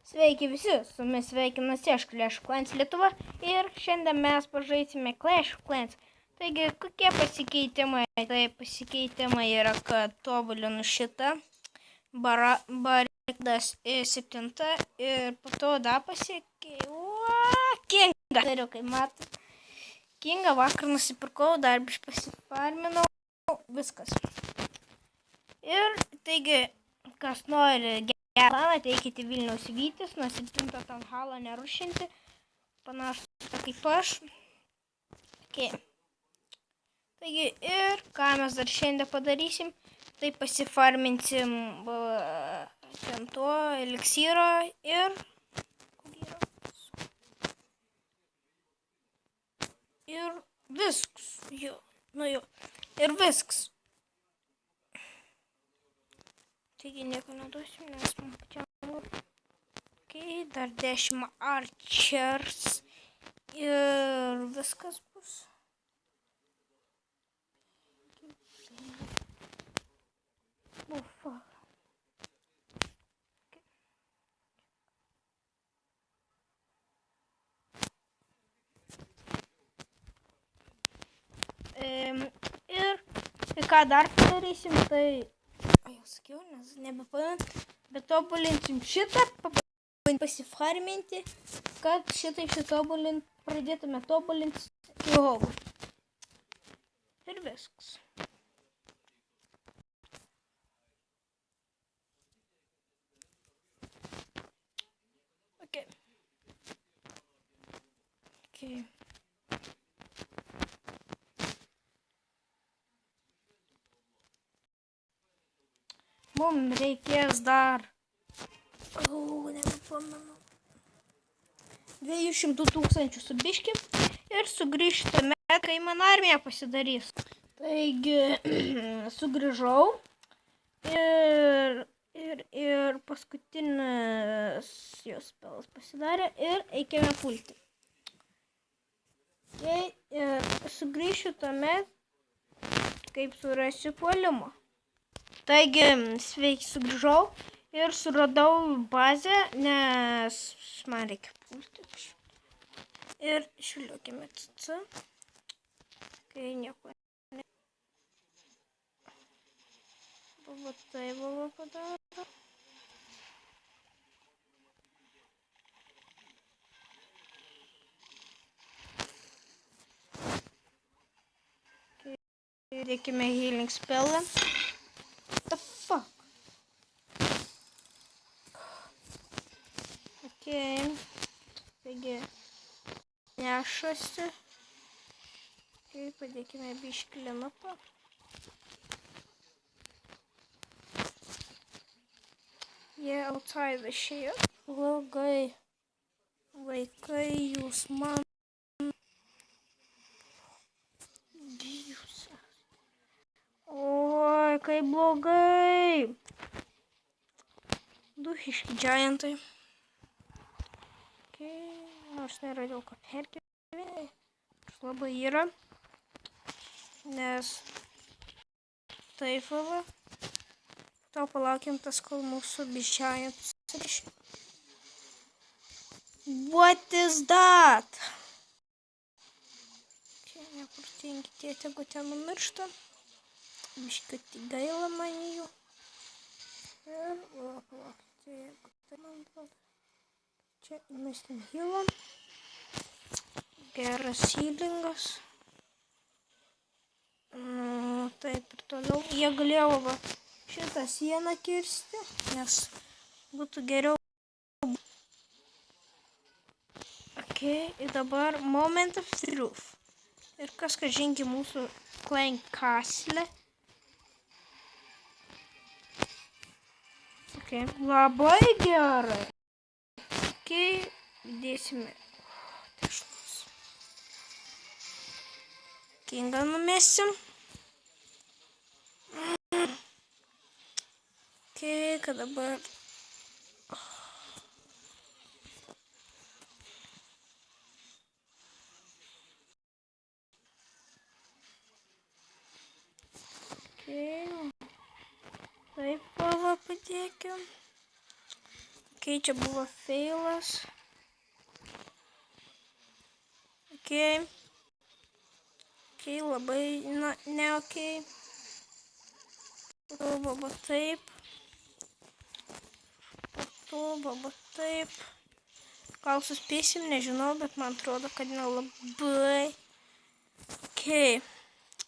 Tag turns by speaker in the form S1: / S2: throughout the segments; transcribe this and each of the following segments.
S1: Sveiki visi, su jumis sveikinasi aš Clash of Clans Lietuva ir šiandien mes pažaisime Clash of Clans. Taigi, kokie pasikeitimai? Tai pasikeitimai yra, kad tobulinu šitą baridas 7 ir po to dar pasikeitė. Kinga! Dariau, kai matot. Kinga vakar nusipirkau, dar biš pasifarminau, viskas. Ir taigi, kas nori gerą, ateikite Vilniaus Vytis, nuo 7 ten halo nerušinti, panašus kaip aš. Okay. Taigi, ir ką mes dar šiandien padarysim, tai pasifarminsim ten to elixyro ir... Ir viskas, jo, nu jo, ir viskas. Taigi nieko neduosim, nes man pačiam. Okay, dar 10 archers ir viskas bus. Oh, fuck. Ir ką dar padarysim, tai... Jau sakiau, nes nebepamenu, bet tobulinsim šitą, pasifarminti, kad šitai pradėtume tobulinti iki hogų. Ir viskas. Okay. Mums reikės dar... nebepamenu. 200 000 su biški ir sugrįžtame, kai man armija pasidarys. Taigi, sugrįžau ir paskutinis jos spėlas pasidarė ir eikime pulti. Ir sugrįšiu tuomet, kaip surasiu puolimo. Taigi, sveiki, sugrįžau ir suradau bazę, nes man reikia pulti. Ir išviliokime CC, kai nieko ne. Buvo tai buvo padarota. Dėkime healing spellą. What the fuck? Okay. Taigi, nešasi. Okay, padėkime biškį linupą. Jie outside išėjo. Blogai. Vaikai, jūs man. Oi, kaip blogai. Duhiški giantai. Okay, nors nėra dėl ko pergyventi. Labai yra. Nes taip va. To palaukim tas, kol mūsų giantas sugrįš. What is that? Čia nekurtingi tie, tegu ten numiršta. Biškutį gaila man jų. Ir palaukite, jeigu tai man duoda. Čia įmestim healą. Geras healingas. Taip ir toliau. Jie galėjo šitą sieną kirsti, nes būtų geriau. Okay, ir dabar moment of truth. Ir kas žingi mūsų clan castle. Okay, labai gerai. Okay, dėsime tešlus. Kingą numesim. Okay, kad dabar... Okay. Taip, padėkim. Ok, čia buvo failas. Ok. Ok, labai, ne ok. Buvo taip. Buvo taip. Gal suspėsim, nežinau, bet man atrodo, kad nelabai. Ok.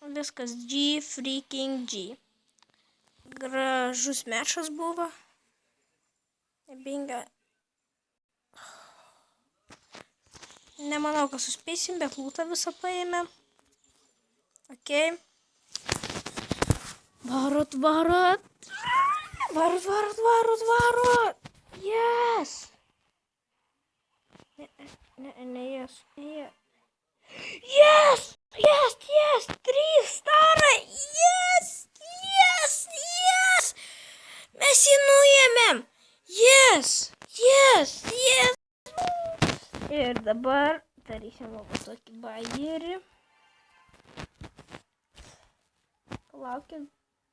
S1: Viskas G, freaking G. Gražus mečas buvo. Nebinga. Nemanau, kad suspėsim, bet lūtą visą paėmė. Ok. Varot. Varot. Yes. Ne, yes. Yes. 3 starai. Yes. Mes jį nuėmėm. Yes. Ir dabar darysim tokį bajerį. Palaukit,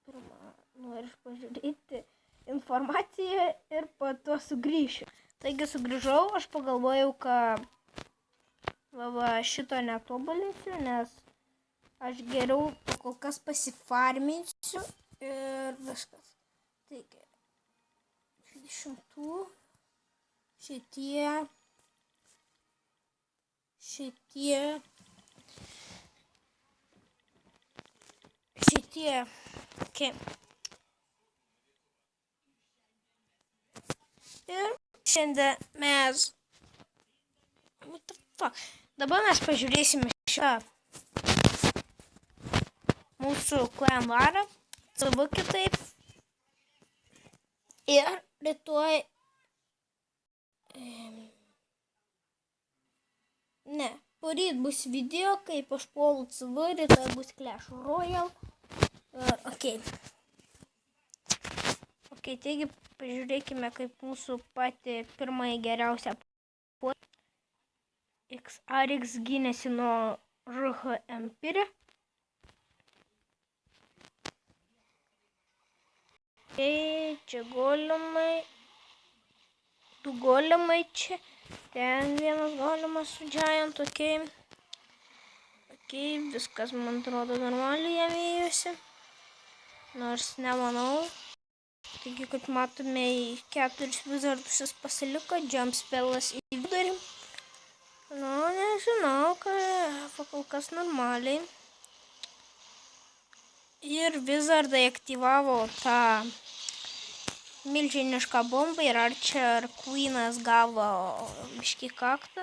S1: pirmą noriu pažiūrėti informaciją ir po to sugrįšiu. Taigi sugrįžau, aš pagalvojau, kad šito netobulinsiu, nes aš geriau kol kas pasifarminsiu ir viskas. Taigi, 20, šitie, okay. Ir šiandien mes, what the fuck, dabar mes pažiūrėsime šią mūsų clan varą, savo kitaip, ir rytoj, poryt bus video, kaip aš puolu CV, rytoj bus Clash Royale. Ok, taigi pažiūrėkime, kaip mūsų pati pirmąjį geriausią puolį. XRX gynėsi nuo RH Empire. Ok, čia golemai. 2 golemai čia. Ten vienas golemas su Giant, ok. Ok, viskas, man atrodo, normaliai jam įėjusi. Nors nemanau. Taigi, kaip matome, 4 wizardus jis pasiliko, jump spellas į vidurį. Nežinau, kad kol kas normaliai. Ir wizardai aktyvavo tą milžinišką bombą ir Archer Queenas gavo biškį kaktą.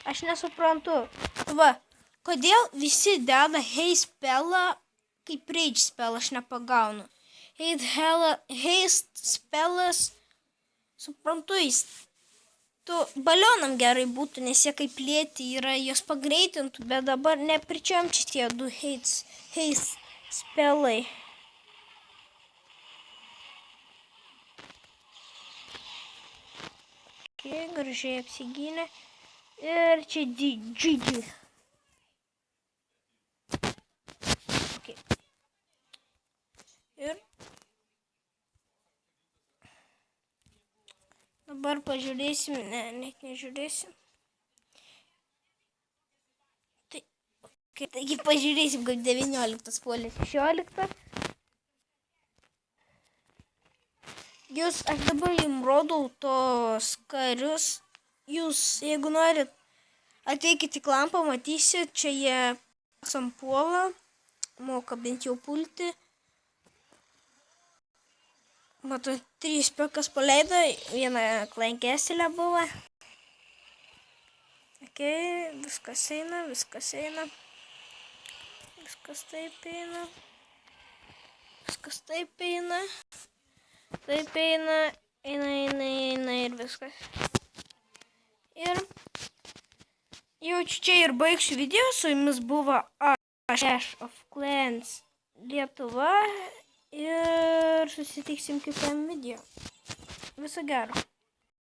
S1: Aš nesuprantu. Kodėl visi deda haste spellą kaip rage spellą, aš nepagaunu. Haste spellas, suprantu, jis balionam gerai būtų, nes jie kaip lėti yra, jos pagreitintų, bet dabar nepričiam čia tie 2 haste spellai. Ok, gražiai apsigynė. Ir čia GG. Ok. Ir dabar pažiūrėsim, net nežiūrėsim. Taigi pažiūrėsim, kaip 19 puolė 16. Aš dabar jums rodau tos karius. Jūs, jeigu norit, ateikit į klan, pamatysit, čia jie sampuola, moka bent jau pulti. Matau, 3 pekas paleido, 1 klankesilė buvo. Ok, viskas eina. Viskas taip eina. Taip eina ir viskas. Ir jau čia ir baigsiu video, su jumis buvo Clash of Clans Lietuva ir susitiksim kitam video. Viso gero.